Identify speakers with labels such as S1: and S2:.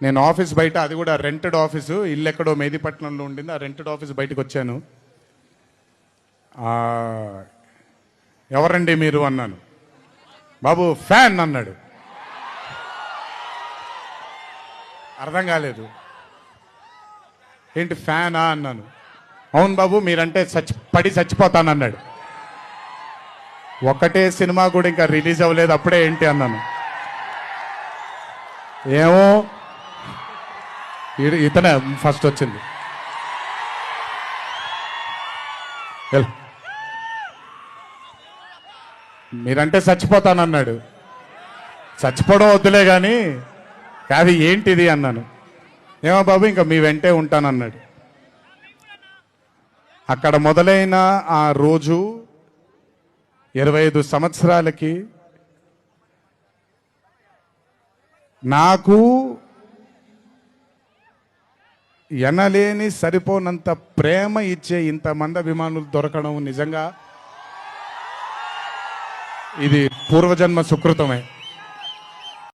S1: నేను ఆఫీస్ బయట, అది కూడా రెంటెడ్ ఆఫీసు, ఇల్లు ఎక్కడో మెహదీపట్నంలో ఉండింది, ఆ రెంటెడ్ ఆఫీస్ బయటకు వచ్చాను. ఎవరండి మీరు అన్నాను. బాబు ఫ్యాన్ అన్నాడు. అర్థం కాలేదు. ఏంటి ఫ్యానా అన్నాను. అవును బాబు, మీరంటే పడి చచ్చిపోతానన్నాడు. ఒకటే సినిమా కూడా ఇంకా రిలీజ్ అవ్వలేదు, అప్పుడే ఏంటి అన్నాను. ఏమో ఇతనే ఫస్ట్ వచ్చింది. మీరంటే చచ్చిపోతానన్నాడు. చచ్చిపోవడం వద్దులే కానీ అది ఏంటిది అన్నాను. ఏమో బాబు ఇంకా మీ వెంటే ఉంటానన్నాడు. అక్కడ మొదలైన ఆ రోజు 25 సంవత్సరాలకి నాకు ఎనలేని సరిపోనంత ప్రేమ ఇచ్చే ఇంతమంది అభిమానులు దొరకడం నిజంగా ఇది పూర్వజన్మ సుకృతమే.